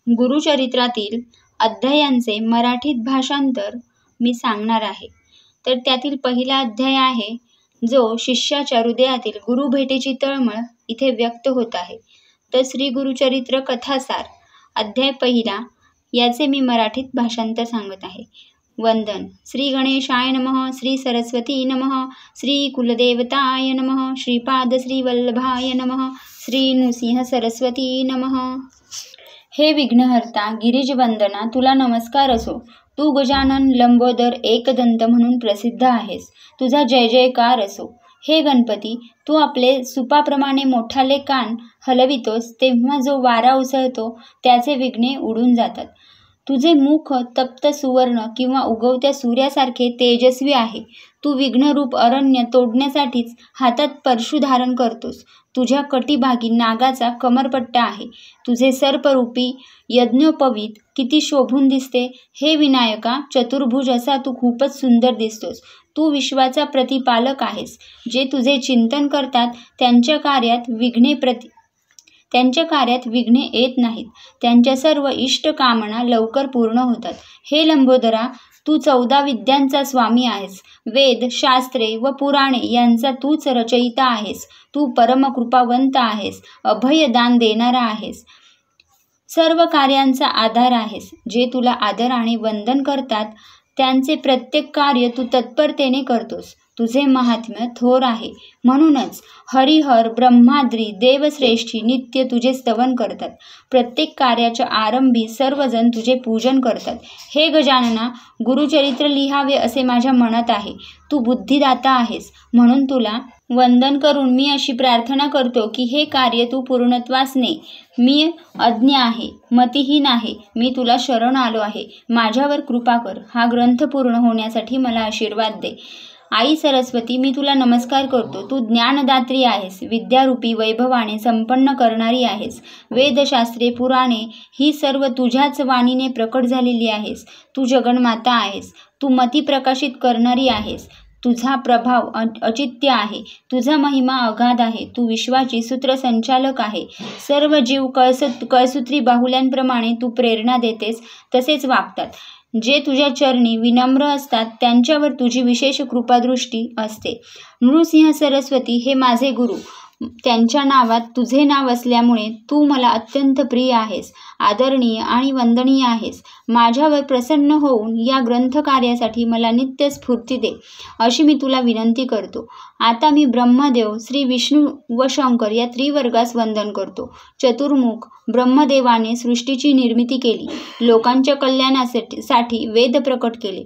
गुरुचरित्रातील अध्यायांचे मराठीत भाषांतर मी सांगणार आहे. तर त्यातील पहिला अध्याय आहे जो शिष्याच्या हृदयातील गुरुभेटीची तळमळ इथे व्यक्त होत आहे. तर श्री गुरुचरित्र कथासार अध्याय पहिला याचे मी मराठीत भाषांतर सांगत आहे. वंदन. श्री गणेशाय नमः. श्री सरस्वती नमः. श्री कुलदेवताय नमः. श्रीपाद श्री वल्लभाय नमः. श्री नृसिंह सरस्वती नमः. हे विघ्नहर्ता गिरिजवंदना, तुला नमस्कार असो. तू गजानन लंबोदर एकदंत म्हणून प्रसिद्ध आहेस. तुझा जय जयकार असो. हे गणपती, तू आपले सुपाप्रमाणे मोठाले कान हलवितोस तेव्हा जो वारा उसळतो त्याचे विघ्ने उडून जातात. तुझे मुख तप्त सुवर्ण किंवा उगवत्या सूर्यासारखे तेजस्वी आहे. तू विघ्नरूप अरण्य तोडण्यासाठीच हातात परशु धारण करतोस. तुझ्या कटिभागी नागाचा कमरपट्टा आहे. तुझे सर्परूपी यज्ञोपवीत किती शोभून दिसते. हे विनायका, चतुर्भुज असा तू खूपच सुंदर दिसतोस. तू विश्वाचा प्रतिपालक आहेस. जे तुझे चिंतन करतात त्यांच्या कार्यात विघ्ने येत नाहीत. त्यांच्या सर्व इष्टकामना लवकर पूर्ण होतात. हे लंबोदरा, तू 14 विद्यांचा स्वामी आहेस. वेद, शास्त्रे व पुराणे यांचा तूच रचयिता आहेस. तू परमकृपावंत आहेस. अभयदान देणारा आहेस. सर्व कार्यांचा आधार आहेस. जे तुला आदराने वंदन करतात त्यांचे प्रत्येक कार्य तू तत्परतेने करतोस. तुझे महात्म्य थोर आहे. म्हणूनच हरिहर, ब्रह्माद्री, देवश्रेष्ठी नित्य तुझे स्तवन करतात. प्रत्येक कार्याच्या आरंभी सर्वजण तुझे पूजन करतात. हे गजानना, गुरुचरित्र लिहावे असे माझ्या मनात आहे. तू बुद्धिदाता आहेस. म्हणून तुला वंदन करून मी अशी प्रार्थना करतो की हे कार्य तू पूर्णत्वास ने. मी अज्ञ आहे, मतिहीन आहे. मी तुला शरण आलो आहे. माझ्यावर कृपा कर. हा ग्रंथ पूर्ण होण्यासाठी मला आशीर्वाद दे. आई सरस्वती, मी तुला नमस्कार करतो. तू ज्ञानदात्री आहेस. विद्यारूपी वैभवाने संपन्न करणारी आहेस. वेदशास्त्रे, पुराणे ही सर्व तुझ्याच वाणीने प्रकट झालेली आहेस. तू जगन्माता आहेस. तू मती प्रकाशित करणारी आहेस. तुझा प्रभाव अचित्य आहे. तुझा महिमा अगाध आहे. तू विश्वाची सूत्रसंचालक आहे. सर्व जीव कळसूत्री बाहुल्यांप्रमाणे तू प्रेरणा देतेस तसेच वागतात. जे तुझ्या चरणी विनम्र असतात त्यांच्यावर तुझी विशेष कृपादृष्टी असते. नृसिंह सरस्वती हे माझे गुरु. त्यांच्या नावात तुझे नाव असल्यामुळे तू मला अत्यंत प्रिय आहेस. आदरणीय आणि वंदनीय आहेस. माझ्यावर प्रसन्न होऊन या ग्रंथकार्यासाठी मला नित्य स्फूर्ती दे अशी मी तुला विनंती करतो. आता मी ब्रह्मदेव, श्री विष्णू व शंकर या त्रिवर्गास वंदन करतो. चतुर्मुख ब्रह्मदेवाने सृष्टीची निर्मिती केली. लोकांच्या कल्याणासाठी वेद प्रकट केले.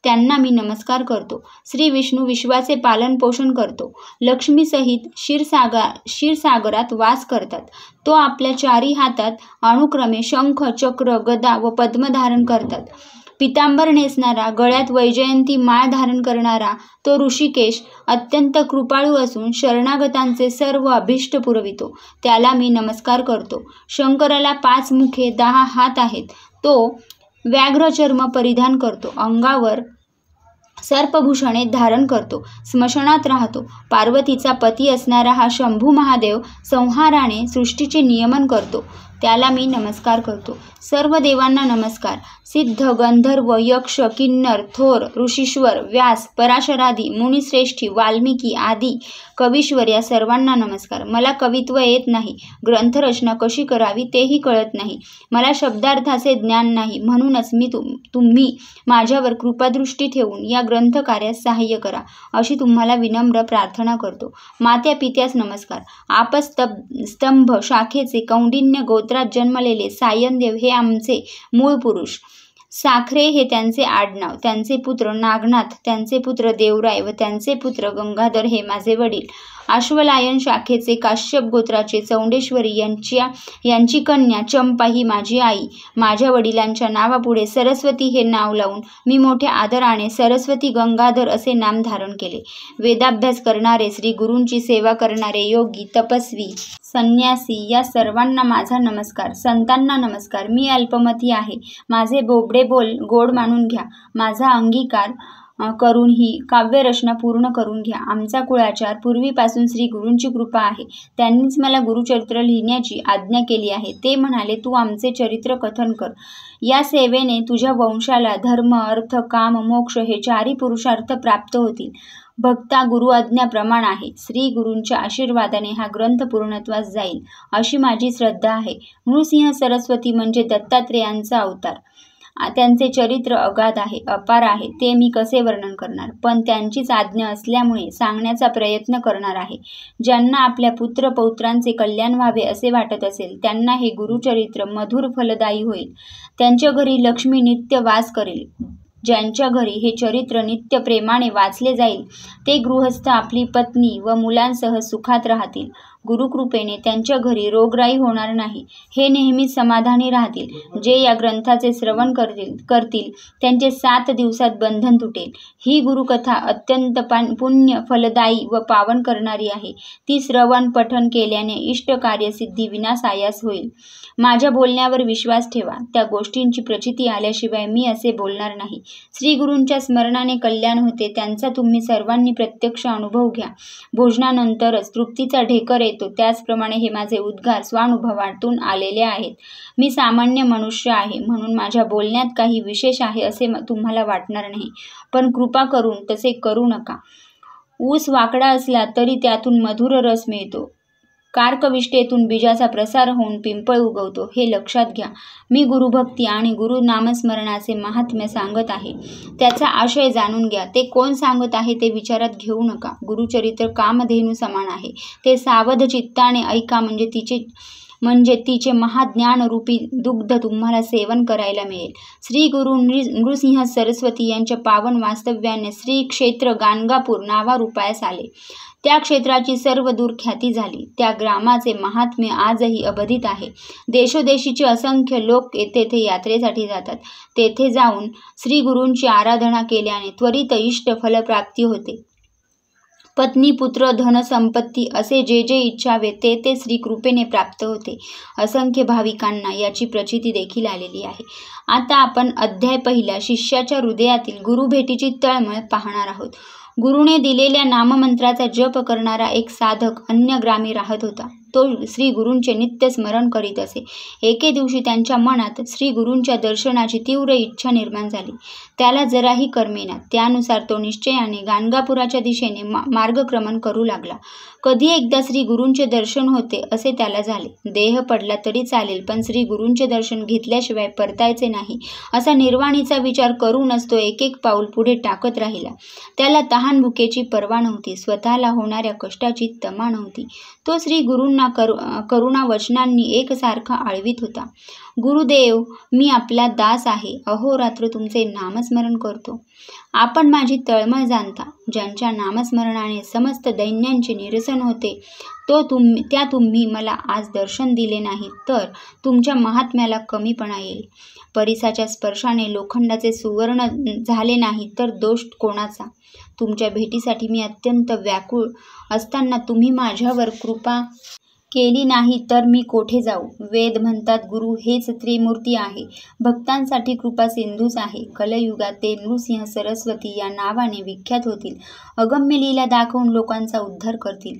त्यांना मी नमस्कार करतो. श्री विष्णू विश्वाचे पालन पोषण करतो. लक्ष्मीसहित क्षीरसागरात वास करतात. तो आपल्या 4 हातात अनुक्रमे शंख, चक्र, गदा व पद्म धारण करतात. पितांबर नेसणारा, गळ्यात वैजयंती माळ धारण करणारा तो ऋषिकेश अत्यंत कृपाळू असून शरणागतांचे सर्व अभिष्ट पुरवितो. त्याला मी नमस्कार करतो. शंकराला 5 मुखे, 10 हात आहेत. तो व्याघ्रचर्म परिधान करतो. अंगावर सर्पभूषणे धारण करतो. स्मशानात राहतो. पार्वतीचा पती असणारा हा शंभू महादेव संहाराने सृष्टीचे नियमन करतो. त्याला मी नमस्कार करतो. सर्व देवांना नमस्कार. सिद्ध, गंधर्व, यक्ष, किन्नर, थोर, ऋषीश्वर, व्यास, पराशरादी, मुनिश्रेष्ठी, वाल्मिकी आदी कवीश्वर या सर्वांना नमस्कार. मला कवित्व येत नाही. ग्रंथरचना कशी करावी तेही कळत नाही. मला शब्दार्थाचे ज्ञान नाही. म्हणूनच तुम्ही माझ्यावर कृपादृष्टी ठेवून या ग्रंथकार्यास सहाय्य करा अशी तुम्हाला विनम्र प्रार्थना करतो. मात्या पित्यास नमस्कार. आपस्तंभ शाखेचे कौंडिन्य गोत्रात जन्मलेले सायनदेव हे आमचे मूळ पुरुष. साखरे हे त्यांचे आडनाव. त्यांचे पुत्र नागनाथ, त्यांचे पुत्र देवराय व त्यांचे पुत्र गंगाधर हे माझे वडील. अश्वलायन शाखेचे काश्यप गोत्राचे चौंडेश्वरी यांची कन्या चंपा ही माझी आई. माझ्या वडिलांच्या नावापुढे सरस्वती हे नाव लावून मी मोठ्या आदराने सरस्वती गंगाधर असे नाम धारण केले. वेदाभ्यास करणारे, श्री गुरूंची सेवा करणारे योगी, तपस्वी, संन्यासी या सर्वांना माझा नमस्कार. संतांना नमस्कार. मी अल्पमती आहे. माझे बोबडे बोल गोड मानून घ्या. माझा अंगीकार करून ही काव्यरचना पूर्ण करून घ्या. आमचा कुळाचार पूर्वीपासून श्री गुरूंची कृपा आहे. त्यांनीच मला गुरुचरित्र लिहिण्याची आज्ञा केली आहे. ते म्हणाले, तू आमचे चरित्र कथन कर. या सेवेने तुझ्या वंशाला धर्म, अर्थ, काम, मोक्ष हे चारही पुरुषार्थ प्राप्त होतील. भक्ता गुरु आज्ञा प्रमाण आहे. श्री गुरूंच्या आशीर्वादाने हा ग्रंथ पूर्णत्वास जाईल अशी माझी श्रद्धा आहे. नृसिंह सरस्वती म्हणजे दत्तात्रेयांचा अवतार. त्यांचे चरित्र अगाध आहे, अपार आहे. ते मी कसे वर्णन करणार, पण त्यांचीच आज्ञा असल्यामुळे सांगण्याचा प्रयत्न करणार आहे. ज्यांना आपल्या पुत्र पौत्रांचे कल्याण व्हावे असे वाटत असेल त्यांना हे गुरुचरित्र मधुर फलदायी होईल. त्यांच्या घरी लक्ष्मी नित्य वास करेल. ज्यांच्या घरी हे चरित्र नित्य प्रेमाने वाचले जाईल ते गृहस्थ आपली पत्नी व मुलांसह सुखात राहतील. गुरुकृपेने त्यांच्या घरी रोगराई होणार नाही. हे नेहमी समाधानी राहतील. जे या ग्रंथाचे श्रवण करतील त्यांचे 7 दिवसात बंधन तुटेल. ही गुरुकथा अत्यंत पुण्य फलदायी व पावन करणारी आहे. ती श्रवण पठन केल्याने इष्ट कार्यसिद्धी विनासायास होईल. माझ्या बोलण्यावर विश्वास ठेवा. त्या गोष्टींची प्रचिती आल्याशिवाय मी असे बोलणार नाही. श्री गुरूंच्या स्मरणाने कल्याण होते. त्यांचा तुम्ही सर्वांनी प्रत्यक्ष अनुभव घ्या. भोजनानंतरच तृप्तीचा ढेकर येतो. त्याचप्रमाणे हे माझे उद्गार स्वानुभवातून आलेले आहेत. मी सामान्य मनुष्य आहे म्हणून माझ्या बोलण्यात काही विशेष आहे असे तुम्हाला वाटणार नाही. पण कृपा करून तसे करू नका. ऊस वाकडा असला तरी त्यातून मधुर रस मिळतो. कार्कविष्टेतून बीजाचा प्रसार होऊन पिंपळ उगवतो. हे लक्षात घ्या. मी गुरुभक्ती आणि गुरु नामस्मरणाचे महात्म्य सांगत आहे. त्याचा आशय जाणून घ्या. ते कोण सांगत आहे ते विचारात घेऊ नका. गुरुचरित्र कामधेनू समान आहे. ते सावध चित्ताने ऐका म्हणजे तिचे महाज्ञानरूपी दुग्ध तुम्हाला सेवन करायला मिळेल. श्री गुरु नृसिंह सरस्वती यांच्या पावन वास्तव्याने श्री क्षेत्र गाणगापूर नावारूपायास आले. त्या क्षेत्राची सर्व दूर ख्याती झाली. त्या ग्रामाचे महात्म्य आजही अबाधित आहे. देशोदेशीचे असंख्य लोक तेथे यात्रेसाठी जातात. तेथे जाऊन श्री गुरूंची आराधना केल्याने त्वरित इष्ट फलप्राप्ती होते. पत्नी, पुत्र, धनसंपत्ती असे जे जे इच्छावे ते श्रीकृपेने प्राप्त होते. असंख्य भाविकांना याची प्रचिती देखील आलेली आहे. आता आपण अध्याय पहिला शिष्याच्या हृदयातील गुरुभेटीची तळमळ पाहणार आहोत. गुरुने दिलेल्या नाममंत्राचा जप करणारा एक साधक अन्य ग्रामी राहत होता. तो श्री गुरूंचे नित्य स्मरण करीत असे. एके दिवशी त्यांच्या मनात श्री गुरूंच्या दर्शनाची तीव्र इच्छा निर्माण झाली. त्याला जराही करमेना. त्यानुसार तो निश्चयाने गाणगापुराच्या दिशेने मार्गक्रमण करू लागला. कधी एकदा श्री गुरूंचे दर्शन होते असे त्याला झाले. देह पडला तरी चालेल पण श्री गुरूंचे दर्शन घेतल्याशिवाय परतायचे नाही असा निर्वाणीचा विचार करूनच तो एक एक पाऊल पुढे टाकत राहिला. त्याला तहान भुकेची पर्वा नव्हती. स्वतःला होणाऱ्या कष्टाची तमा नव्हती. तो श्री गुरूंना करुणा वचनांनी एकसारखा आळवीत होता. गुरुदेव, मी आपला दास आहे. अहोरात्र तुमचे नामस्मरण करतो. आपण माझी तळमळ जाणता. ज्यांच्या नामस्मरणाने समस्त दैन्यांचे निरसन होते त्या तुम्ही मला आज दर्शन दिले नाही तर तुमच्या महात्म्याला कमीपणा येईल. परिसाच्या स्पर्शाने लोखंडाचे सुवर्ण झाले नाही तर दोष कोणाचा? तुमच्या भेटीसाठी मी अत्यंत व्याकुळ असताना तुम्ही माझ्यावर कृपा केली नाही तर मी कोठे जाऊ? वेद म्हणतात गुरु हेच त्रिमूर्ती आहे. भक्तांसाठी कृपा सिंधूच आहे. कलयुगात ते नृसिंह सरस्वती या नावाने विख्यात होतील. अगम्य लीला दाखवून लोकांचा उद्धार करतील.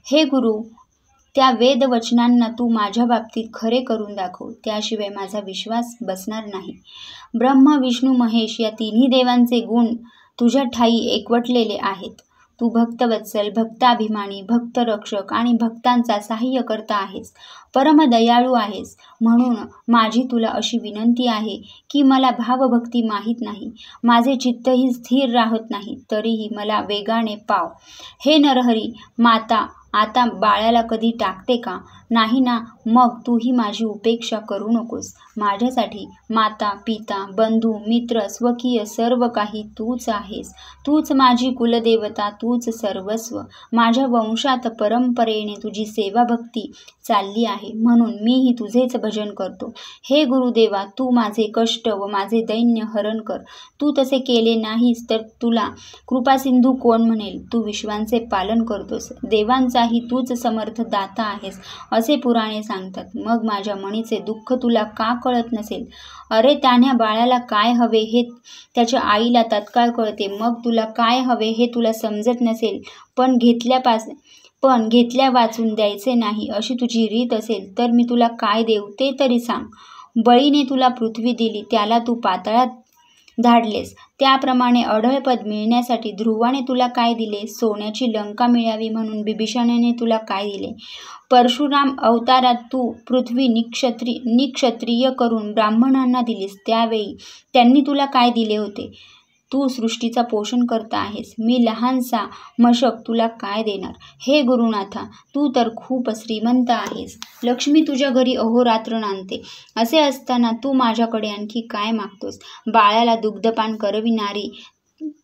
हे गुरु, त्या वेदवचनांना तू माझ्या बाबतीत खरे करून दाखव. त्याशिवाय माझा विश्वास बसणार नाही. ब्रह्म, विष्णू, महेश या तिन्ही देवांचे गुण तुझ्या ठायी एकवटलेले आहेत. तू भक्तवत्सल, भक्ताभिमानी, भक्तरक्षक आणि भक्तांचा सहाय्यकर्ता आहेस. परमदयाळू आहेस. म्हणून माझी तुला अशी विनंती आहे की मला भावभक्ती माहीत नाही. माझे चित्तही स्थिर राहत नाही. तरीही मला वेगाने पाव. हे नरहरी, माता आता बाळाला कधी टाकते का? नाही ना? मग तूही माझी उपेक्षा करू नकोस. माझ्यासाठी माता, पिता, बंधू, मित्र, स्वकीय सर्व काही तूच आहेस. तूच माझी कुलदेवता, तूच सर्वस्व. माझ्या वंशात परंपरेने तुझी सेवा भक्ती चालली आहे म्हणून मीही तुझेच भजन करतो. हे गुरुदेवा, तू माझे कष्ट व माझे दैन्य हरण कर. तू तसे केले नाहीस तर तुला कृपासिंधू कोण म्हणेल? तू विश्वांचे पालन करतोस. देवांचाही तूच समर्थ दाता आहेस असे पुराणे सांगतात. मग माझ्या मणीचे दुःख तुला का कळत नसेल? अरे तान्ह्या, बाळाला काय हवे हे त्याच्या आईला तत्काळ कळते. मग तुला काय हवे हे तुला समजत नसेल, पण घेतल्या वाचून द्यायचे नाही अशी तुझी रीत असेल तर मी तुला काय देऊ ते तरी सांग. बळीने तुला पृथ्वी दिली, त्याला तू पाताळात धाडलेस. त्याप्रमाणे अढळपद मिळण्यासाठी ध्रुवाने तुला काय दिले? सोन्याची लंका मिळावी म्हणून बिभीषणाने तुला काय दिले? परशुराम अवतारात तू पृथ्वी निक्षत्रिय करून ब्राह्मणांना दिलीस, त्यावेळी त्यांनी तुला काय दिले होते? तू सृष्टीचा पोषण करता आहेस, मी लहानसा मशक तुला काय देणार? हे गुरुनाथा, तू तर खूप श्रीमंत आहेस. लक्ष्मी तुझ्या घरी अहोरात्र नांदते. असे असताना तू माझ्याकडे आणखी काय मागतोस? बाळाला दुग्धपान करविणारी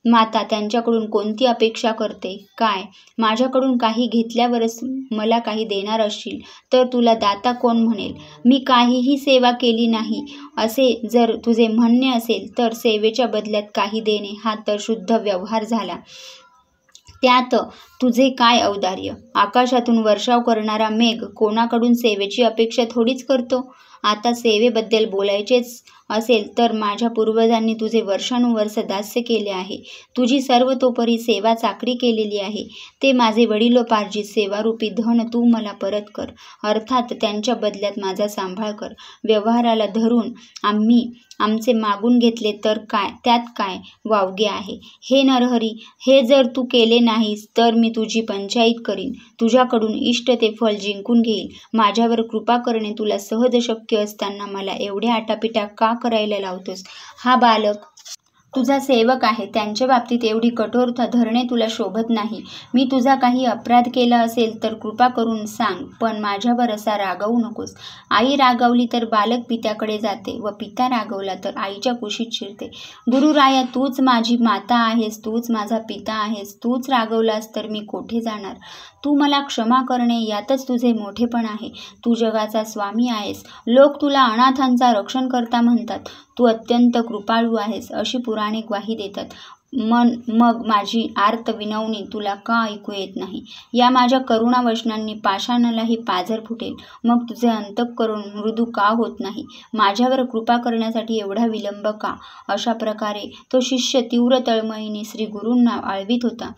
माता त्यांच्याकडून कोणती अपेक्षा करते? काय माझ्याकडून काही घेतल्यावरच मला काही देणार असशील तर तुला दाता कोण म्हणेल? मी काहीही सेवा केली नाही असे जर तुझे म्हणणे असेल तर सेवेच्या बदल्यात काही देणे हा तर शुद्ध व्यवहार झाला. त्यात तुझे काय औदार्य? आकाशातून वर्षाव करणारा मेघ कोणाकडून सेवेची अपेक्षा थोडीच करतो? आता सेवेबद्दल बोलायचेच असेल तर माझ्या पूर्वजांनी तुझे वर्षानुवर्ष दास्य केले आहे. तुझी सर्वतोपरी सेवा चाकरी केलेली आहे. ते माझे वडिलोपार्जित सेवारूपी धन तू मला परत कर, अर्थात त्यांच्या बदल्यात माझा सांभाळ कर. व्यवहाराला धरून आम्ही आमचे मागून घेतले तर त्यात काय वावगे आहे? हे नरहरी, हे जर तू केले नाहीस तर मी तुझी पंचाईत करीन, तुझ्याकडून इष्ट ते फल जिंकून घेईल. माझ्यावर कृपा करणे तुला सहज शक्य असताना मला एवढ्या आटापिटा का करायला लावतोस? हा बालक तुझा सेवक आहे, त्यांच्या बाबतीत एवढी कठोरता धरणे तुला शोभत नाही. मी तुझा काही अपराध केला असेल तर कृपा करून सांग, पण माझ्यावर असा रागावू नकोस. आई रागावली तर बालक पित्याकडे जाते व पिता रागवला तर आईच्या कुशीत शिरते. गुरुराया, तूच माझी माता आहेस, तूच माझा पिता आहेस. तूच रागवलास तर मी कोठे जाणार? तू मला क्षमा करणे यातच तुझे मोठेपण आहे. तू जगाचा स्वामी आहेस. लोक तुला अनाथांचा रक्षणकर्ता म्हणतात. तू अत्यंत कृपाळू आहेस अशी पुराणे ग्वाही देतात. मग माझी आर्त विनवणी तुला का ऐकू येत नाही? या माझ्या करुणा वचनांनी पाषाणालाही पाझर फुटेल. मग तुझे अंतःकरण मृदू का होत नाही? माझ्यावर कृपा करण्यासाठी एवढा विलंब का? अशा प्रकारे तो शिष्य तीव्र तळमळीने श्री गुरूंना आळवीत होता.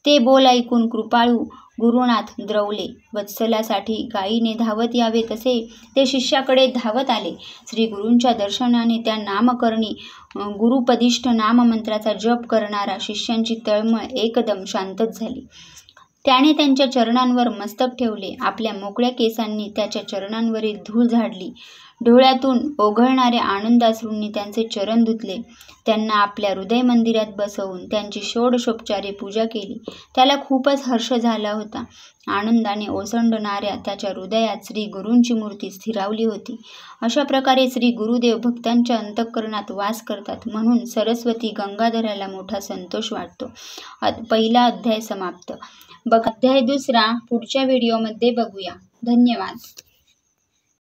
ते बोल ऐकून कृपाळू गुरुनाथ द्रवले. वत्सलासाठी गायीने धावत यावे तसे ते शिष्याकडे धावत आले. श्री गुरूंच्या दर्शनाने त्या नामकरणी गुरुपदिष्ठ नाममंत्राचा जप करणारा शिष्यांची तळमळ एकदम शांतच झाली. त्याने त्यांच्या चरणांवर मस्तक ठेवले. आपल्या मोकळ्या केसांनी त्याच्या चरणांवरील धूळ झाडली. डोळ्यातून ओघळणाऱ्या आनंदाश्रूंनी त्यांचे चरण धुतले. त्यांना आपल्या हृदय मंदिरात बसवून त्यांची षोडशोपचारे पूजा केली. त्याला खूपच हर्ष झाला होता. आनंदाने ओसंडणाऱ्या त्याच्या हृदयात श्री गुरूंची मूर्ती स्थिरावली होती. अशा प्रकारे श्री गुरुदेव भक्तांच्या अंतःकरणात वास करतात म्हणून सरस्वती गंगाधराला मोठा संतोष वाटतो. पहिला अध्याय समाप्त. अध्याय दुसरा पुढच्या व्हिडिओमध्ये बघूया. धन्यवाद.